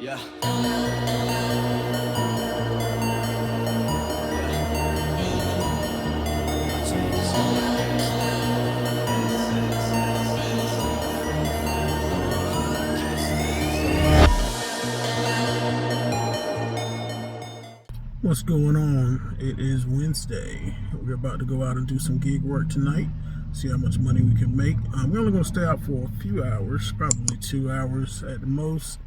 Yeah. What's going on? It is Wednesday. We're about to go out and do some gig work tonight, see how much money we can make. We're only going to stay out for a few hours, probably 2 hours at the most,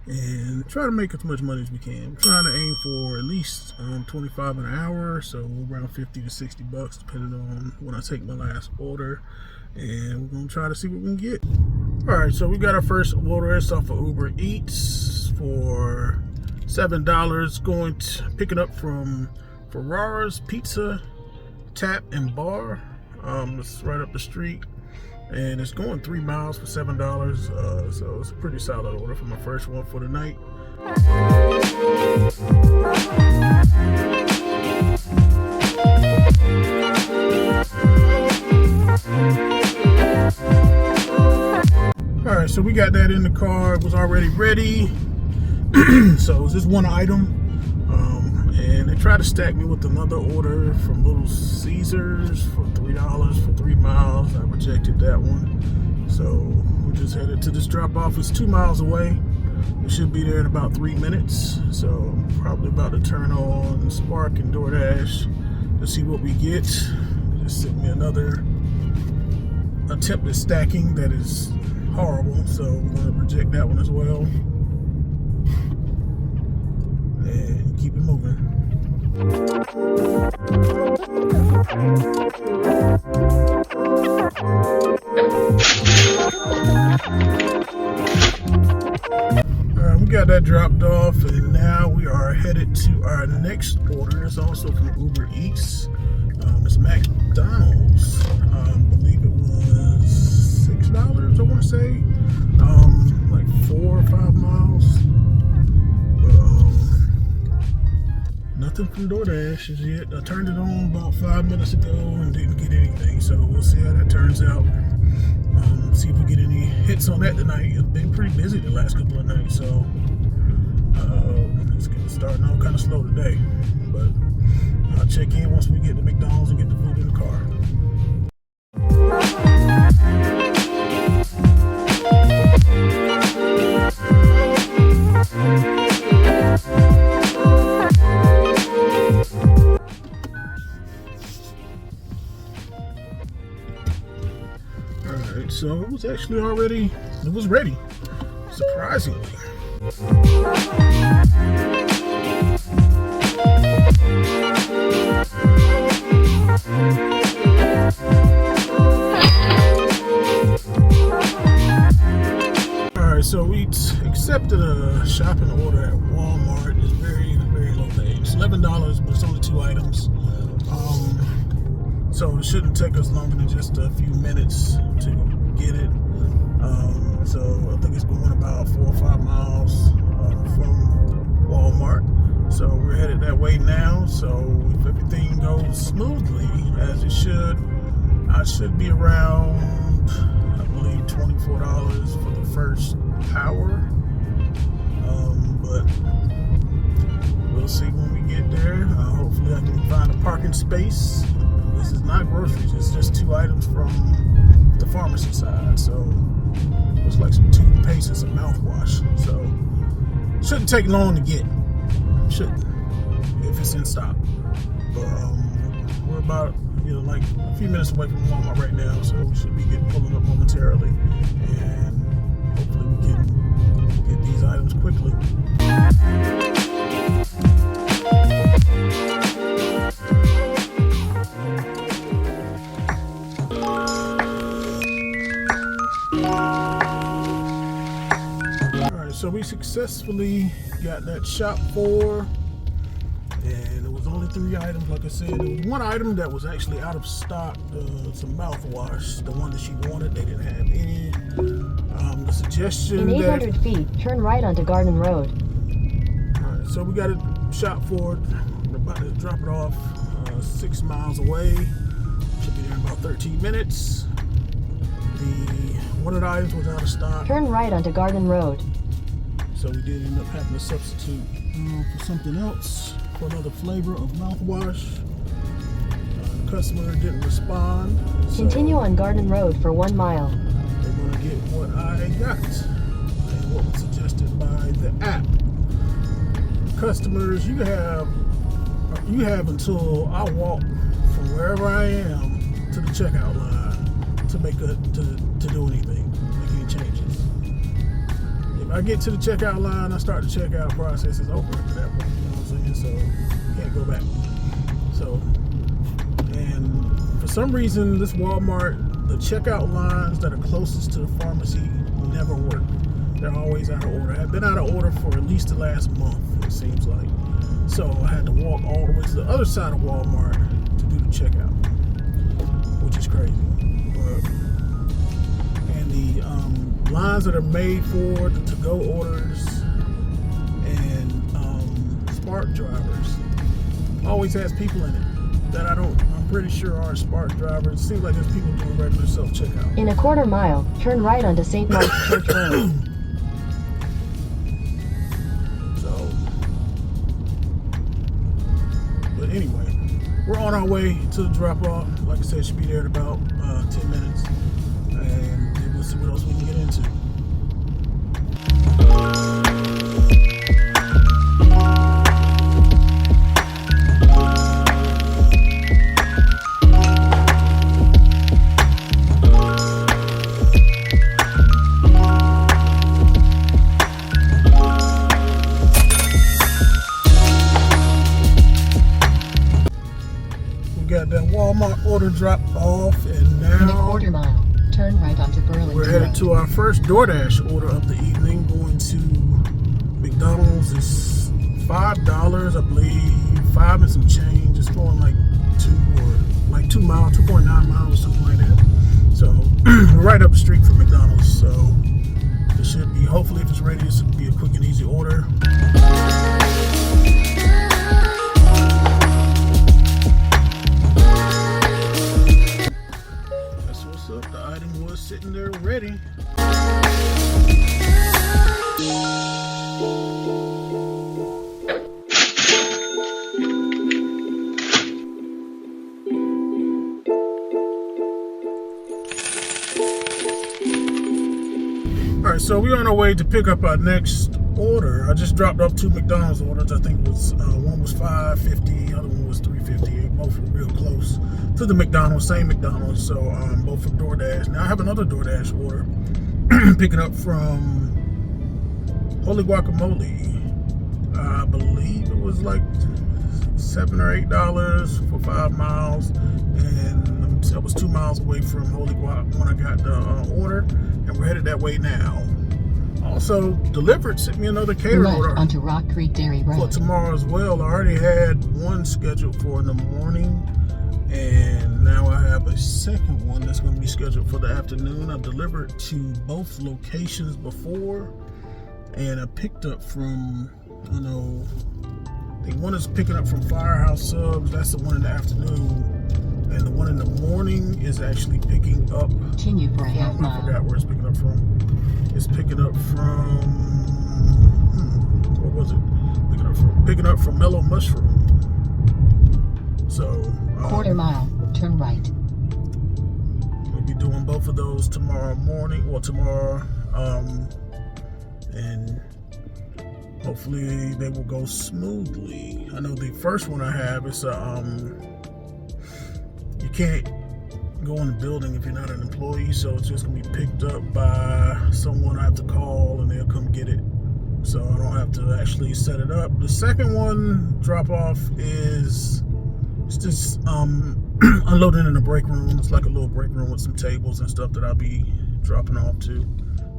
and try to make as much money as we can. I'm trying to aim for at least 25 an hour, so around 50 to 60 bucks depending on when I take my last order, and we're going to try to see what we can get. Alright, so we got our first order. It's off of Uber Eats for $7, going to pick it up from Ferrara's Pizza Tap and Bar. It's right up the street, and it's going 3 miles for $7. So it's a pretty solid order for my first one for the night. All right, so we got that in the car. It was already ready. So it was just one item, and they tried to stack me with another order from Little Caesars for $3 for 3 miles. I rejected that one, so we just headed to this drop off. It's 2 miles away. We should be there in about 3 minutes, so I'm probably about to turn on Spark and Doordash to see what we get. They just sent me another attempt at stacking that is horrible, so we're going to reject that one as well and keep it moving. Alright, we got that dropped off, and now we are headed to our next order. It's also from Uber Eats. It's McDonald's. I believe it was $6, I want to say. Like 4 or 5 miles. Nothing from DoorDash as yet. I turned it on about 5 minutes ago and didn't get anything, so we'll see how that turns out. See if we get any hits on that tonight. It's been pretty busy the last couple of nights, so it's starting out kind of slow today. But I'll check in once we get to McDonald's and get the food in the car. Alright, so it was actually already, it was ready, surprisingly. Alright, so we accepted a shopping order at Walmart. It's very, very low paid. It's $11, but it's only 2 items. So it shouldn't take us longer than just a few minutes to get it. So I think it's going about 4 or 5 miles from Walmart. So we're headed that way now. So if everything goes smoothly, as it should, I should be around, I believe, $24 for the first hour. But we'll see when we get there. Hopefully I can find a parking space. This is not groceries, it's just 2 items from the pharmacy side. So looks like some toothpaste and some mouthwash. So shouldn't take long to get. Shouldn't, if it's in stock. But we're about, like a few minutes away from Walmart right now, so we should be pulling up momentarily, and hopefully we can get these items quickly. So we successfully got that shop for, and it was only 3 items. Like I said, there was 1 item that was actually out of stock, some mouthwash, the one that she wanted. They didn't have any. The suggestion in 800 feet, turn right onto Garden Road. Alright, so we got it shop for. We're about to drop it off 6 miles away. Should be there in about 13 minutes. One of the items was out of stock. Turn right onto Garden Road. So So we did end up having to substitute for something else, for another flavor of mouthwash. The customer didn't respond. So Continue on Garden Road for 1 mile. they're going to get what I got and what was suggested by the app. Customers, you have until I walk from wherever I am to the checkout line to to do anything, make any changes. If I get to the checkout line, I start the checkout process, is over at that point. You know what I'm saying? So can't go back. So, and for some reason, this Walmart, the checkout lines that are closest to the pharmacy never work. They're always out of order. I've been out of order for at least the last month, it seems like. So I had to walk all the way to the other side of Walmart to do the checkout, which is crazy. And the lines that are made for the to-go orders and Spark drivers always has people in it that I'm pretty sure aren't Spark drivers. It seems like there's people doing regular self-checkout. In a quarter mile, turn right onto St. Mark's Church Road. But anyway, we're on our way to the drop-off. Like I said, should be there in about 10 minutes. And then we'll see what else we can get into. Got that Walmart order dropped off, and now In a quarter mile, turn right onto Burlington we're headed Road. to our first Doordash order of the evening. Going to McDonald's is $5, I believe, 5 and some change. It's going like 2 miles, 2.9 miles or something like that. So we're right up the street from McDonald's. So it should be, hopefully, if it's ready, this will be a quick and easy order. The item was sitting there ready. Alright, so we're on our way to pick up our next order. I just dropped off 2 McDonald's orders. I think it was one was $5.50, the other one was $3.50. Both were real close to the McDonald's, same McDonald's. So both from DoorDash. Now I have another DoorDash order picking up from Holy Guacamole. I believe it was like $7 or $8 for 5 miles, and I was 2 miles away from Holy Guac when I got the order, and we're headed that way now. Also, Delivered sent me another catering Left order onto Rock Creek Dairy for Road. tomorrow as well. I already had one scheduled for in the morning, and now I have a second one that's going to be scheduled for the afternoon. I've delivered to both locations before, and I picked up from, I know, I think one is picking up from Firehouse Subs. That's the one in the afternoon, and the one in the morning is actually picking up. Continue for a half I mile. forgot where it's picking up from. It's picking up from, what was it? Picking up from Mellow Mushroom. So Quarter mile, turn right. we'll be doing both of those tomorrow morning, or tomorrow, and hopefully they will go smoothly. I know the first one I have is you can't go in the building if you're not an employee, so it's just gonna be picked up by someone I have to call and they'll come get it, so I don't have to actually set it up. The second one drop off is, it's just unloading in a break room. It's like a little break room with some tables and stuff that I'll be dropping off to,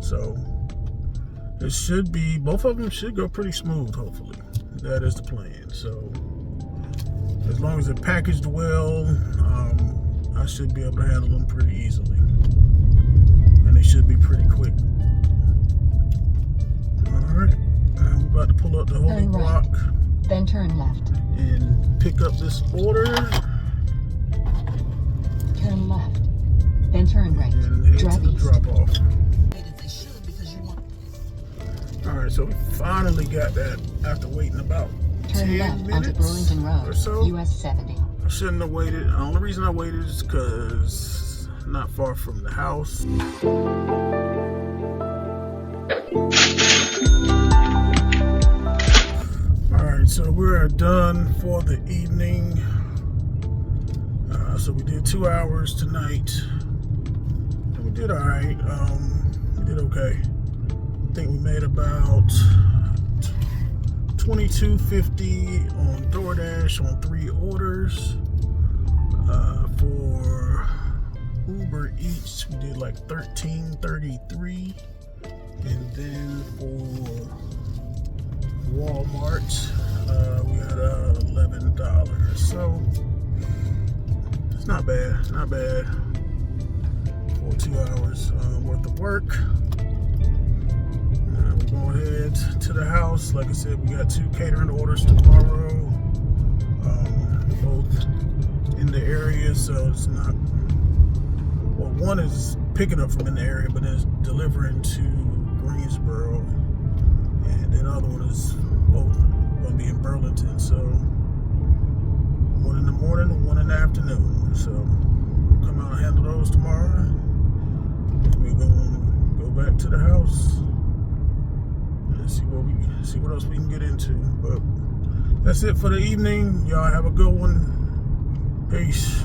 so it should be, both of them should go pretty smooth, hopefully. That is the plan. So as long as they're packaged well, I should be able to handle them pretty easily, and they should be pretty quick. Alright, now we're about to pull up the Holy Turn right. Guac Then turn left. and pick up this order Turn left. Then turn right. and head Drive to the east. drop off. Alright, So we finally got that after waiting about Turn 10 left onto minutes Burlington Road, or so. US 70. I shouldn't have waited. The only reason I waited is because not far from the house. Alright, so we're done for the evening. So we did 2 hours tonight. And we did alright. We did okay. I think we made about $22.50 on Doordash on 3 orders. For Uber Eats, we did like $13.33, and then for Walmart, we had $11. So it's not bad, not bad for 2 hours worth of work. We're going to head to the house. Like I said, we got 2 catering orders tomorrow, both in the area, so it's not, well, one is picking up from in the area, but it's delivering to Greensboro, and then the other one is both going to be in Burlington, so one in the morning and one in the afternoon. So we'll come out and handle those tomorrow, and we're going to go back to the house and see what else we can get into. But that's it for the evening. Y'all have a good one. Peace.